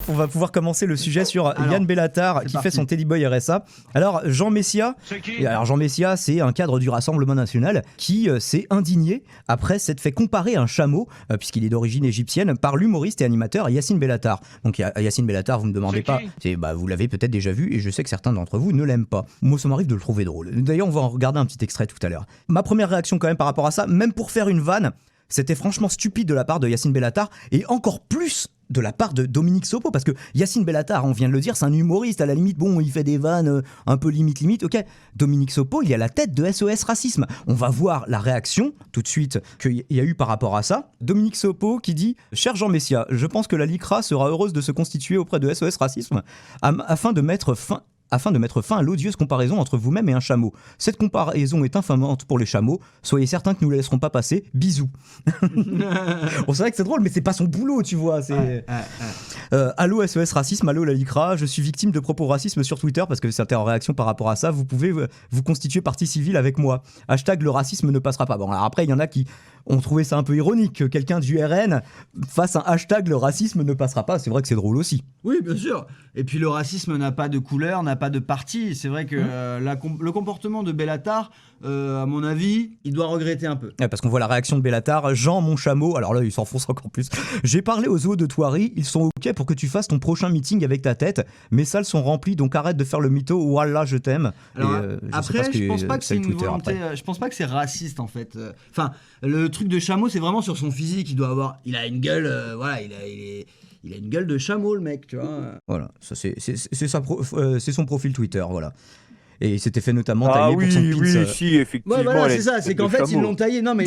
on va pouvoir commencer le sujet sur Yann Bellatar qui fait son Teddy Boy RSA. Alors Jean Messia, c'est un cadre du Rassemblement National qui s'est indigné après s'être fait comparer un chameau, puisqu'il est d'origine égyptienne, par l'humoriste et animateur Yacine Bellatar. Donc Yacine Bellatar, vous ne me demandez pas, vous l'avez peut-être déjà vu et je sais que certains d'entre vous ne l'aiment pas. Moi ça m'arrive de le trouver drôle. D'ailleurs on va en regarder un petit extrait tout à l'heure. Ma première réaction quand même par rapport à ça, même pour faire une vanne, c'était franchement stupide de la part de Yacine Bellatar et encore plus de la part de Dominique Sopo, parce que Yacine Bellatar, on vient de le dire, c'est un humoriste, à la limite, bon, il fait des vannes un peu limite, ok. Dominique Sopo, il est à la tête de SOS Racisme. On va voir la réaction, tout de suite, qu'il y a eu par rapport à ça. Dominique Sopo qui dit « Cher Jean Messia, je pense que la LICRA sera heureuse de se constituer auprès de SOS Racisme afin de mettre fin à l'odieuse comparaison entre vous-même et un chameau. Cette comparaison est infamante pour les chameaux. Soyez certains que nous ne la laisserons pas passer. Bisous. » Bon, c'est vrai que c'est drôle, mais c'est pas son boulot, tu vois. Allô SOS Racisme, allô la LICRA, je suis victime de propos racisme sur Twitter parce que c'était en réaction par rapport à ça. Vous pouvez vous constituer partie civile avec moi. Hashtag le racisme ne passera pas. Bon, alors après, il y en a qui ont trouvé ça un peu ironique que quelqu'un du RN fasse un hashtag le racisme ne passera pas. C'est vrai que c'est drôle aussi. Oui, bien sûr. Et puis le racisme n'a pas de couleur, n'a pas de parti. C'est vrai que le comportement de Bellatar, à mon avis, il doit regretter un peu. Ouais, parce qu'on voit la réaction de Bellatar. Jean, mon chameau, alors là, il s'enfonce encore plus. J'ai parlé aux zoos de Thoiry, ils sont ok pour que tu fasses ton prochain meeting avec ta tête. Mes salles sont remplies, donc arrête de faire le mytho. Wallah, je t'aime. Alors, après, je pense pas que c'est une volonté. Je pense pas que c'est raciste en fait. Enfin, le truc de chameau, c'est vraiment sur son physique. Il a une gueule, il a une gueule de chameau, le mec, tu vois. Voilà, ça c'est son profil Twitter, voilà. Et il s'était fait notamment tailler pour son pins. Oui, si, effectivement. Ouais, voilà, c'est ça. C'est qu'en fait, ils l'ont taillé. Non, mais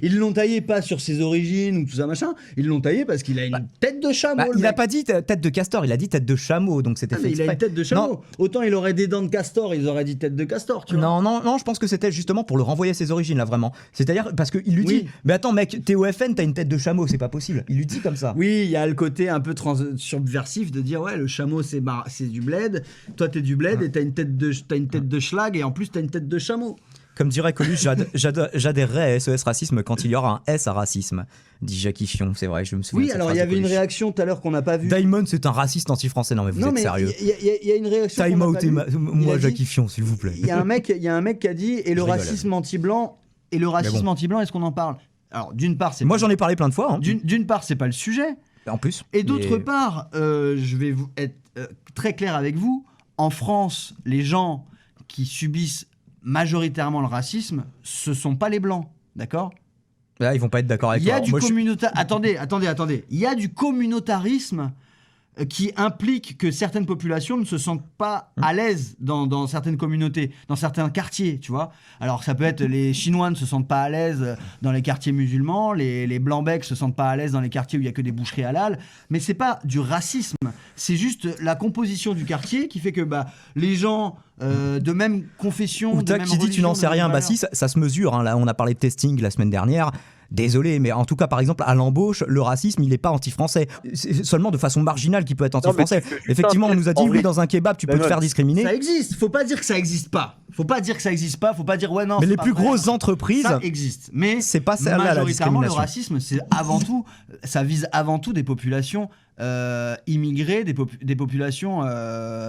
ils l'ont taillé pas sur ses origines ou tout ça, machin. Ils l'ont taillé parce qu'il a une tête de chameau. Il a pas dit tête de castor, il a dit tête de chameau, donc c'était fait exprès. Il a une tête de chameau. Non. Autant il aurait des dents de castor, ils auraient dit tête de castor, tu vois. Non, je pense que c'était justement pour le renvoyer à ses origines, là, vraiment. C'est-à-dire, parce qu'il lui dit, mais attends, mec, t'es au FN, t'as une tête de chameau, c'est pas possible. Il lui dit comme ça. Oui, il y a le côté un peu subversif de dire, ouais, le chameau, c'est du bled. Toi, t'es du bled et t'as une tête de schlag et en plus t'as une tête de chameau. Comme dirait Coluche, j'adhérerais à SOS Racisme quand il y aura un S à racisme, dit Jackie Fion, c'est vrai, je me souviens. Oui, alors il y avait une réaction tout à l'heure qu'on n'a pas vue. Daimon, c'est un raciste anti-français, non mais vous êtes sérieux. Il y a une réaction. Time out, moi Jackie Fion, s'il vous plaît. Il y a un mec qui a dit, et le racisme anti-blanc, est-ce qu'on en parle? Alors d'une part, c'est. Moi j'en ai parlé plein de fois. Hein. D'une part, c'est pas le sujet. En plus. Et d'autre part, je vais être très clair avec vous. En France, les gens qui subissent majoritairement le racisme, ce sont pas les blancs, d'accord ? Là, ils vont pas être d'accord avec moi. Il y a du Attendez. Il y a du communautarisme qui implique que certaines populations ne se sentent pas à l'aise dans certaines communautés, dans certains quartiers, tu vois. Alors ça peut être les Chinois ne se sentent pas à l'aise dans les quartiers musulmans, les Blancs-Becs se sentent pas à l'aise dans les quartiers où il y a que des boucheries halal, mais c'est pas du racisme, c'est juste la composition du quartier qui fait que les gens de même confession, ou t'as qui dit tu n'en sais rien, si ça se mesure, hein. Là on a parlé de testing la semaine dernière. Désolé, mais en tout cas, par exemple, à l'embauche, le racisme, il n'est pas anti-français. C'est seulement de façon marginale qu'il peut être anti-français. Effectivement, on nous a dit, oui, dans un kebab, tu peux te faire discriminer. Ça existe. Faut pas dire que ça existe pas. Faut pas dire ouais, non. Mais les plus grosses entreprises. Ça existe. Mais c'est pas ça, là, la discrimination. Le racisme, c'est avant tout, ça vise avant tout des populations immigrées, des populations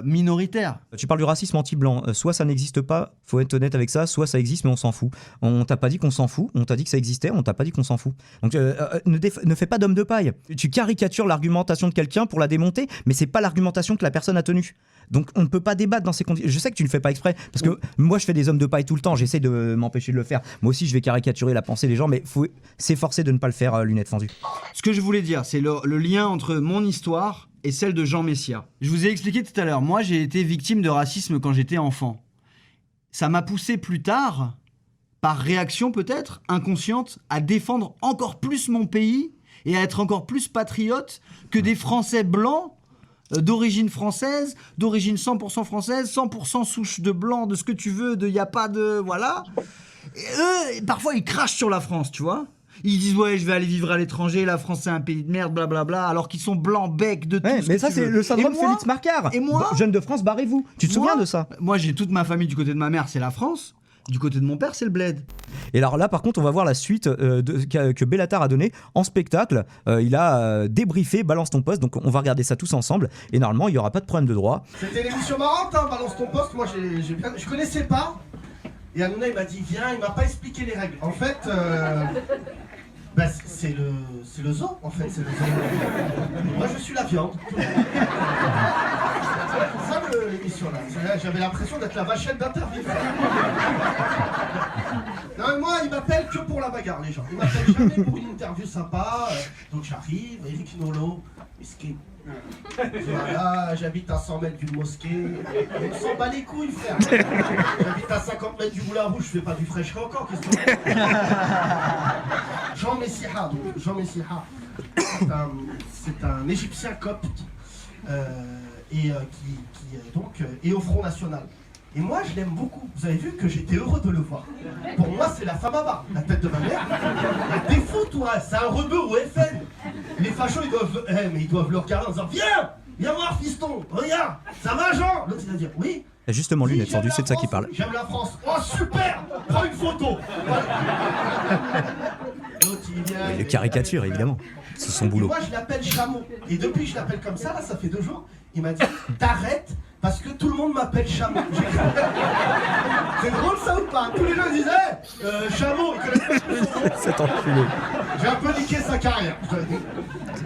minoritaires. Tu parles du racisme anti-blanc. Soit ça n'existe pas, faut être honnête avec ça, soit ça existe, mais on s'en fout. On t'a pas dit qu'on s'en fout, on t'a dit que ça existait, on t'a pas dit qu'on s'en fout. Donc ne fais pas d'homme de paille. Tu caricatures l'argumentation de quelqu'un pour la démonter, mais c'est pas l'argumentation que la personne a tenue. Donc on ne peut pas débattre dans ces conditions. Je sais que tu ne le fais pas exprès, parce que moi je fais des hommes de paille tout le temps, j'essaie de m'empêcher de le faire. Moi aussi je vais caricaturer la pensée des gens, mais faut s'efforcer de ne pas le faire lunettes fendues. Ce que je voulais dire, c'est le lien entre mon histoire et celle de Jean Messia. Je vous ai expliqué tout à l'heure, moi j'ai été victime de racisme quand j'étais enfant. Ça m'a poussé plus tard, par réaction peut-être, inconsciente, à défendre encore plus mon pays et à être encore plus patriote que des Français blancs d'origine française, d'origine 100% française, 100% souche de blanc, de ce que tu veux, de y a pas de... Voilà. Et eux, parfois, ils crachent sur la France, tu vois. Ils disent, ouais, je vais aller vivre à l'étranger, la France, c'est un pays de merde, blablabla, alors qu'ils sont blancs, becs, de tout ce mais que ça, tu c'est veux. le syndrome Félix Marcard. Et moi, Jeunes de France, barrez-vous. Tu te souviens de ça ? Moi, j'ai toute ma famille du côté de ma mère, c'est la France. Du côté de mon père, c'est le bled. Et alors là, par contre, on va voir la suite que Bellatar a donnée en spectacle. Il a débriefé Balance ton poste, donc on va regarder ça tous ensemble. Et normalement, il n'y aura pas de problème de droit. C'était l'émission marrante, hein, Balance ton poste. Moi, je connaissais pas. Et Hanouna, il m'a dit, viens, il m'a pas expliqué les règles. En fait, bah, c'est le zoo, en fait. C'est le zoo. Moi, je suis la viande. C'est ça l'émission là. J'avais l'impression d'être la vachette d'Interview. Non mais moi, ils m'appellent que pour la bagarre, les gens. Ils m'appellent jamais pour une interview sympa. Donc j'arrive, Eric Nolot, miskin. Voilà, j'habite à 100 mètres d'une mosquée. On s'en bat les couilles, frère. J'habite à 50 mètres du Moulin Rouge, je fais pas du fraîcherie encore. Qu'est-ce que Jean Messiha, donc Jean Messiha, c'est un Égyptien copte. Qui donc est au Front National. Et moi, je l'aime beaucoup. Vous avez vu que j'étais heureux de le voir. Pour moi, c'est la femme à barbe, la tête de ma mère. Des fous, toi, c'est un rebeu au FN. Les fachos, ils doivent le regarder en disant, viens voir, fiston, regarde, ça va, Jean? L'autre, il va dire, oui. Et justement, lunettes tendues, c'est de ça qu'il parle. J'aime la France. Oh, super, prends une photo. L'autre, il vient. Et le caricature, évidemment. C'est son boulot. Et moi, je l'appelle Chameau. Et depuis que je l'appelle comme ça, là, ça fait 2 jours, il m'a dit, t'arrêtes parce que tout le monde m'appelle Chameau. C'est drôle ça ou pas? Tous les gens disaient, Chameau, il connaît pas son nom. Cet enculé. J'ai un peu niqué sa carrière.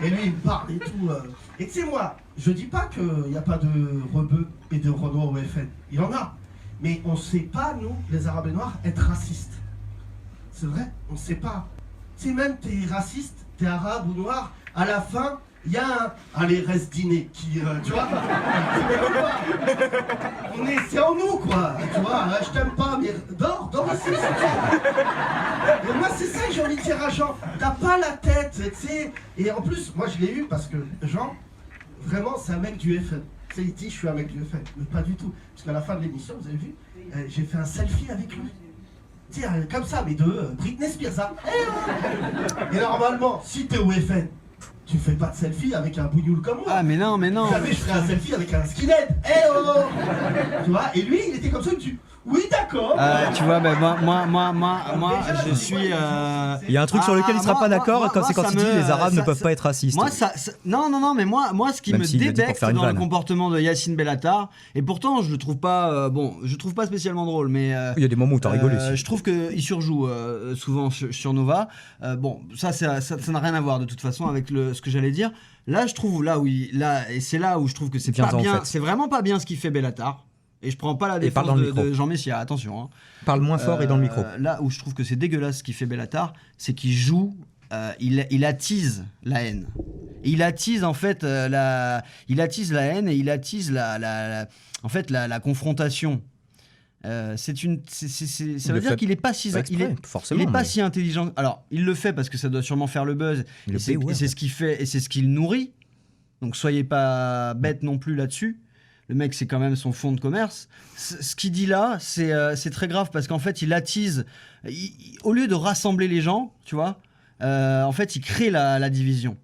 Et lui, il me parle et tout. Et tu sais, moi, je dis pas qu'il n'y a pas de rebeux et de renois au FN. Il y en a. Mais on sait pas, nous, les Arabes et Noirs, être racistes. C'est vrai, on sait pas. Tu sais, même t'es raciste, t'es arabe ou noir, à la fin, il y a un allez, reste dîner qui, tu vois, c'est en nous, quoi, tu vois, je t'aime pas, mais dors ici. Et moi, c'est ça que j'ai envie de dire à Jean, t'as pas la tête, tu sais, et en plus, moi, je l'ai eu parce que Jean, vraiment, c'est un mec du FN. Tu sais, il dit, je suis un mec du FN, mais pas du tout, parce qu'à la fin de l'émission, vous avez vu, j'ai fait un selfie avec lui. Tiens, comme ça, mais de Britney Spears, ça. Et normalement, si t'es au FN, tu fais pas de selfie avec un bougnoul comme moi. Ah, mais non. Jamais je ferais un selfie avec un skinhead. Tu vois, et lui, il était comme ça, il dit, oui, d'accord. Tu vois, ben moi, je suis. Il y a un truc sur lequel il sera pas d'accord, quand il dit les Arabes ne peuvent pas être racistes. Moi, non, mais moi, ce qui Même me débecte dans le comportement de Yacine Bellatar, et pourtant, je le trouve pas, je trouve pas spécialement drôle, mais. Il y a des moments où t'as rigolé aussi. Je trouve qu'il surjoue souvent sur Nova. Bon, ça n'a rien à voir de toute façon avec ce que j'allais dire. Là, je trouve, et c'est là où je trouve que c'est pas bien, c'est vraiment pas bien ce qu'il fait Bellatar. Et je prends pas la défense de Jean Messia, attention. Hein. Parle moins fort et dans le micro. Là où je trouve que c'est dégueulasse ce qu'il fait Bellatar, c'est qu'il joue, il attise la haine. Il attise en fait il attise la haine et il attise la confrontation. Ça veut dire qu'il est pas si si intelligent. Alors, il le fait parce que ça doit sûrement faire le buzz. Et c'est ce qu'il fait et c'est ce qu'il nourrit. Donc soyez pas bêtes non plus là-dessus. Le mec, c'est quand même son fonds de commerce. Ce qu'il dit là, c'est très grave parce qu'en fait, il attise. Au lieu de rassembler les gens, tu vois, en fait, il crée la division.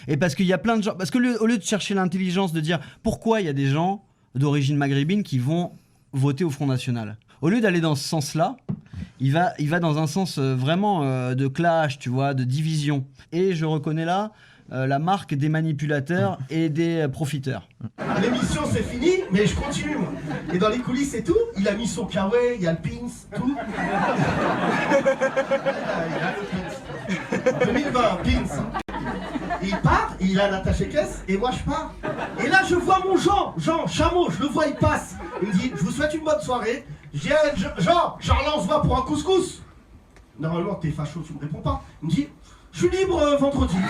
Et parce qu'il y a plein de gens. Parce que au lieu de chercher l'intelligence de dire pourquoi il y a des gens d'origine maghrébine qui vont voter au Front National, au lieu d'aller dans ce sens-là, il va dans un sens vraiment de clash, tu vois, de division. Et je reconnais là la marque des manipulateurs et des profiteurs. L'émission c'est fini, mais je continue moi. Et dans les coulisses et tout, il a mis son kawaii, il y a le pins, tout. Il a le pins. 2020, pins. Et il part, et il a l'attaché-caisse, et moi je pars. Et là je vois mon Jean Chameau, je le vois, il passe. Il me dit, je vous souhaite une bonne soirée. Je dis, Jean, on se voit pour un couscous. Normalement t'es facho, tu me réponds pas. Il me dit, je suis libre vendredi. Là,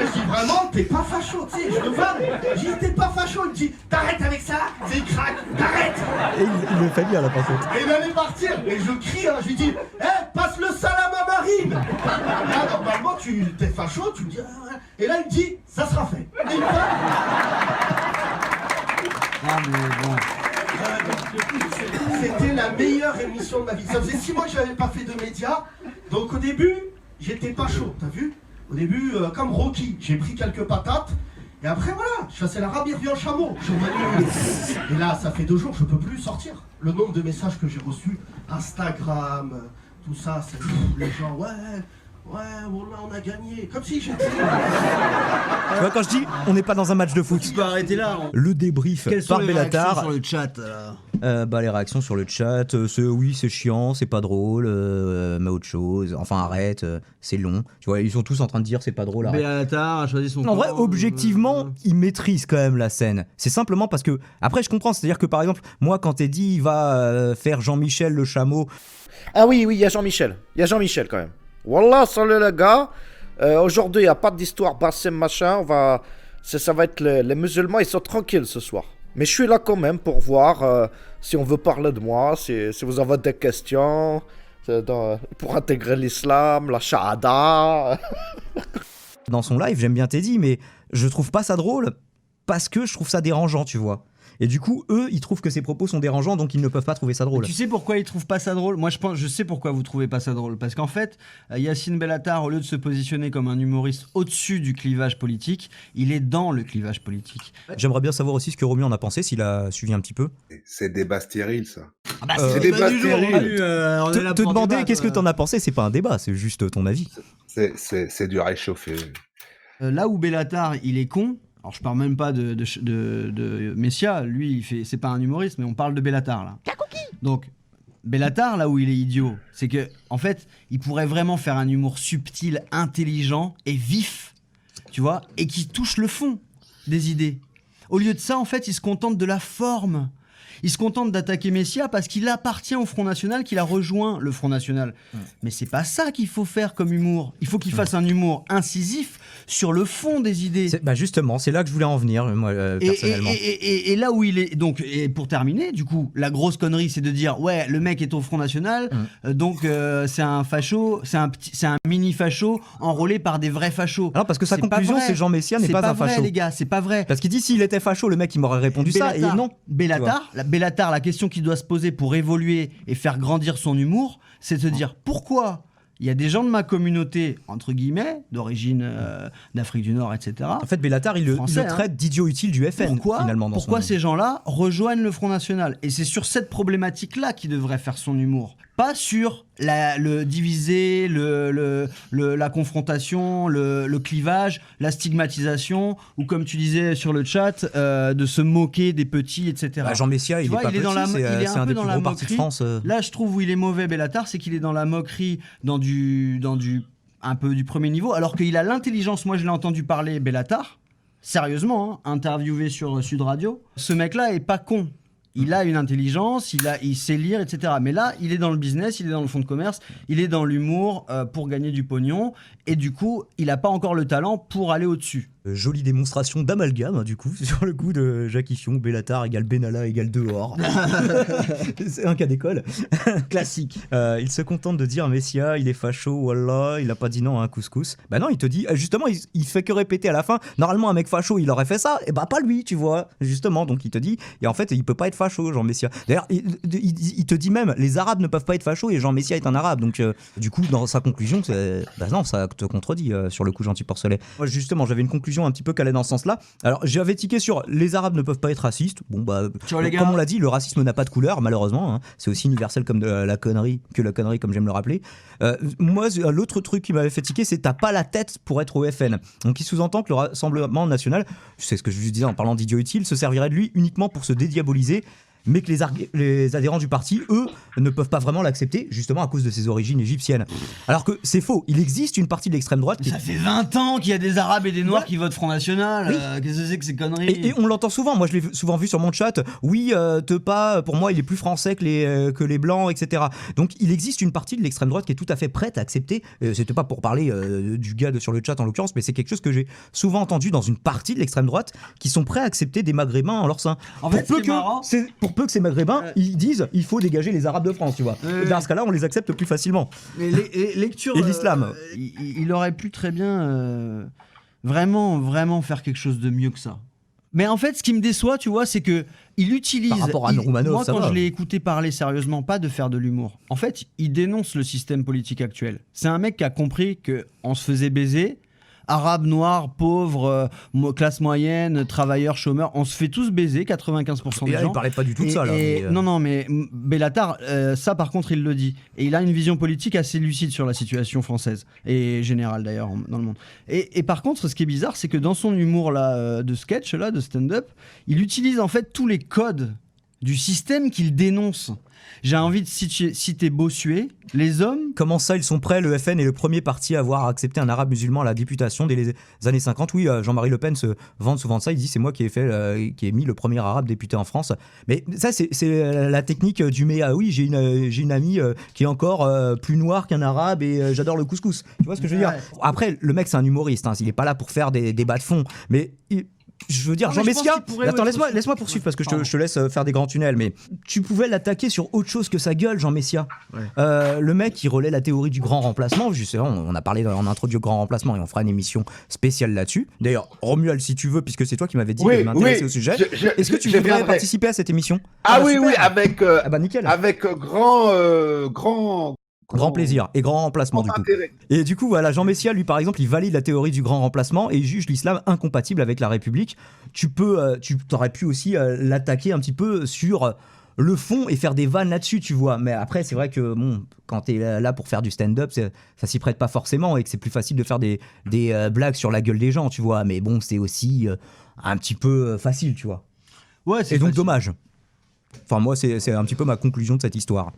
je dis vraiment, t'es pas facho, tu sais, je le vois. Je dis, t'es pas facho. Il me dit, t'arrêtes avec ça, c'est crack, t'arrêtes. Et il le fait bien là par contre. Et il allait partir, et je crie, hein, je lui dis, passe le salam à Marine. Là, normalement, t'es facho, tu me dis, et là, il me dit, ça sera fait. Et il va. Ah, mais bon. C'était la meilleure émission de ma vie. Ça faisait 6 mois que j'avais pas fait de médias. Donc au début, j'étais pas chaud, t'as vu? Au début, comme Rocky, j'ai pris quelques patates. Et après, voilà, je faisais l'arabe, il revient en chameau. Et là, ça fait 2 jours, je peux plus sortir. Le nombre de messages que j'ai reçus, Instagram, tout ça, c'est les gens, ouais, voilà, on a gagné. Comme si j'étais... Tu vois, quand je dis on n'est pas dans un match de foot, Tu peux arrêter là. le débrief Quelles sont par les Bellatar. réactions sur le chat Les réactions sur le chat, oui, c'est chiant, c'est pas drôle, mais autre chose. Enfin, arrête, c'est long. Tu vois, ils sont tous en train de dire c'est pas drôle. Arrête. Bellatar a choisi son En vrai, camp, objectivement, il maîtrise quand même la scène. C'est simplement parce que, après, je comprends. C'est-à-dire que, par exemple, moi, quand t'es dit, il va faire Jean-Michel le chameau. Ah oui, il y a Jean-Michel. Il y a Jean-Michel quand même. Wallah, salut les gars. Aujourd'hui, il n'y a pas d'histoire Bassem machin. Ça va être les musulmans, ils sont tranquilles ce soir. Mais je suis là quand même pour voir si on veut parler de moi, si vous avez des questions pour intégrer l'islam, la shahada. Dans son live, j'aime bien Teddy, mais je trouve pas ça drôle parce que je trouve ça dérangeant, tu vois. Et du coup, eux, ils trouvent que ses propos sont dérangeants, donc ils ne peuvent pas trouver ça drôle. Tu sais pourquoi ils trouvent pas ça drôle? Moi, je sais pourquoi vous trouvez pas ça drôle. Parce qu'en fait, Yacine Bellatar, au lieu de se positionner comme un humoriste au-dessus du clivage politique, il est dans le clivage politique. J'aimerais bien savoir aussi ce que Romy en a pensé, s'il a suivi un petit peu. C'est débat stérile, ça. Ah bah, c'est des pas du jour, bactéries. Te demander qu'est-ce que t'en as pensé, c'est pas un débat, c'est juste ton avis. C'est du réchauffé. Là où Bellatar, il est con. Alors je parle même pas de Messia, lui c'est pas un humoriste, mais on parle de Bellatar là. Donc Bellatar, là où il est idiot, c'est que en fait il pourrait vraiment faire un humour subtil, intelligent et vif, tu vois, et qui touche le fond des idées. Au lieu de ça, en fait, il se contente de la forme. Il se contente d'attaquer Messia parce qu'il appartient au Front National, qu'il a rejoint le Front National. Mais c'est pas ça qu'il faut faire comme humour. Il faut qu'il fasse un humour incisif sur le fond des idées. Justement, c'est là que je voulais en venir, moi, personnellement. Et là où il est... Donc, et pour terminer, du coup, la grosse connerie, c'est de dire, ouais, le mec est au Front National, donc c'est un facho, c'est un mini-facho enrôlé par des vrais fachos. Alors, parce que sa conclusion, c'est Jean Messia n'est pas un facho. C'est pas vrai, les gars, c'est pas vrai. Parce qu'il dit, s'il était facho, le mec, il m'aurait répondu ça, et non. Bellatar, la question qu'il doit se poser pour évoluer et faire grandir son humour, c'est de se dire pourquoi il y a des gens de ma communauté, entre guillemets, d'origine d'Afrique du Nord, etc. En fait, Bellatar, il le traite d'idiot utile du FN, finalement. Pourquoi ces gens-là rejoignent le Front National? Et c'est sur cette problématique-là qu'il devrait faire son humour. Pas sur le diviser, la confrontation, le clivage, la stigmatisation, ou comme tu disais sur le chat, de se moquer des petits, etc. Jean Messia, il est pas petit, c'est un des plus gros partis de France. Là, je trouve où il est mauvais, Bellatar, c'est qu'il est dans la moquerie, dans du un peu du premier niveau, alors qu'il a l'intelligence. Moi, je l'ai entendu parler, Bellatar, sérieusement, interviewé sur Sud Radio. Ce mec-là est pas con. Il a une intelligence, il sait lire, etc. Mais là, il est dans le business, il est dans le fonds de commerce, il est dans l'humour pour gagner du pognon. Et du coup, il n'a pas encore le talent pour aller au-dessus. Jolie démonstration d'amalgame, du coup, sur le coup de Jacques Hifion, Bellatar égale Benalla égale dehors. C'est un cas d'école. Classique. Il se contente de dire Messia, il est facho, wallah, il a pas dit non à un couscous. Bah non, il te dit, justement, il fait que répéter à la fin, normalement un mec facho, il aurait fait ça, et bah pas lui, tu vois, justement. Donc il te dit, et en fait, il peut pas être facho, Jean Messia. D'ailleurs, il te dit même, les Arabes ne peuvent pas être fachos, et Jean Messia est un Arabe. Donc du coup, dans sa conclusion, bah non, ça te contredit sur le coup, Gentil Porcelet. Moi, justement, j'avais une conclusion un petit peu calée dans ce sens-là. Alors, j'avais tiqué sur les Arabes ne peuvent pas être racistes. Bon, bah, comme on l'a dit, le racisme n'a pas de couleur, malheureusement. Hein. C'est aussi universel comme la connerie, comme j'aime le rappeler. Moi, l'autre truc qui m'avait fait tiquer, c'est t'as pas la tête pour être au FN. Donc, il sous-entend que le Rassemblement national, c'est ce que je disais en parlant d'idiot utile, se servirait de lui uniquement pour se dédiaboliser, mais que les adhérents du parti, eux, ne peuvent pas vraiment l'accepter, justement à cause de ses origines égyptiennes. Alors que c'est faux, il existe une partie de l'extrême droite qui... Ça fait 20 ans qu'il y a des Arabes et des Noirs qui votent Front National, oui. Qu'est-ce que c'est que ces conneries? Et on l'entend souvent, moi je l'ai souvent vu sur mon chat, oui, Tepa, pour moi il est plus français que les Blancs, etc. Donc il existe une partie de l'extrême droite qui est tout à fait prête à accepter, c'était pas pour parler du gars sur le chat en l'occurrence, mais c'est quelque chose que j'ai souvent entendu dans une partie de l'extrême droite, qui sont prêts à accepter des Maghrébins en leur sein. En fait, pour peu que ces Maghrébins, ils disent il faut dégager les Arabes de France, tu vois. Dans ce cas-là, on les accepte plus facilement. Mais lecture, et l'islam. Il aurait pu très bien vraiment faire quelque chose de mieux que ça. Mais en fait, ce qui me déçoit, tu vois, c'est que il utilise. Par rapport à Romanov, moi, quand je l'ai écouté parler sérieusement, pas de faire de l'humour. En fait, il dénonce le système politique actuel. C'est un mec qui a compris que on se faisait baiser. arabes, noirs, pauvres, classe moyenne, travailleurs, chômeurs, on se fait tous baiser, 95% des Et là, gens. il parlait pas du tout de ça, là. Non, mais Bellatar, ça par contre, il le dit. Et il a une vision politique assez lucide sur la situation française, et générale d'ailleurs dans le monde. Et par contre, ce qui est bizarre, c'est que dans son humour là, de sketch, là, de stand-up, il utilise en fait tous les codes du système qu'il dénonce. J'ai envie de citer Bossuet, les hommes... Comment ça, ils sont prêts? Le FN est le premier parti à avoir accepté un arabe musulman à la députation dès les années 50. Oui, Jean-Marie Le Pen se vante souvent de ça. Il dit c'est moi qui ai mis le premier arabe député en France. Mais ça, c'est la technique du mais ah oui, j'ai une amie qui est encore plus noire qu'un arabe et j'adore le couscous. Tu vois ce que je veux dire? Après, le mec, c'est un humoriste. Hein, il n'est pas là pour faire des débats de fond. Mais... Je veux dire, Jean Messia, attends, laisse-moi poursuivre parce que je te laisse faire des grands tunnels, mais tu pouvais l'attaquer sur autre chose que sa gueule, Jean Messia. Ouais. Le mec, il relaie la théorie du grand remplacement. Justement, on a parlé, on a introduit le grand remplacement et on fera une émission spéciale là-dessus. D'ailleurs, Romuald, si tu veux, puisque c'est toi qui m'avais dit de m'intéresser au sujet, est-ce que tu voudrais participer à cette émission? Oui, avec, nickel. avec Grand plaisir et grand remplacement du coup. intérêt. Et du coup, voilà, Jean Messia, lui, par exemple, il valide la théorie du grand remplacement et il juge l'islam incompatible avec la République. Tu t'aurais pu aussi l'attaquer un petit peu sur le fond et faire des vannes là-dessus, tu vois. Mais après, c'est vrai que bon, quand t'es là pour faire du stand-up, ça s'y prête pas forcément et que c'est plus facile de faire des blagues sur la gueule des gens, tu vois. Mais bon, c'est aussi un petit peu facile, tu vois. Ouais, Et donc, dommage. Enfin, moi, c'est un petit peu ma conclusion de cette histoire.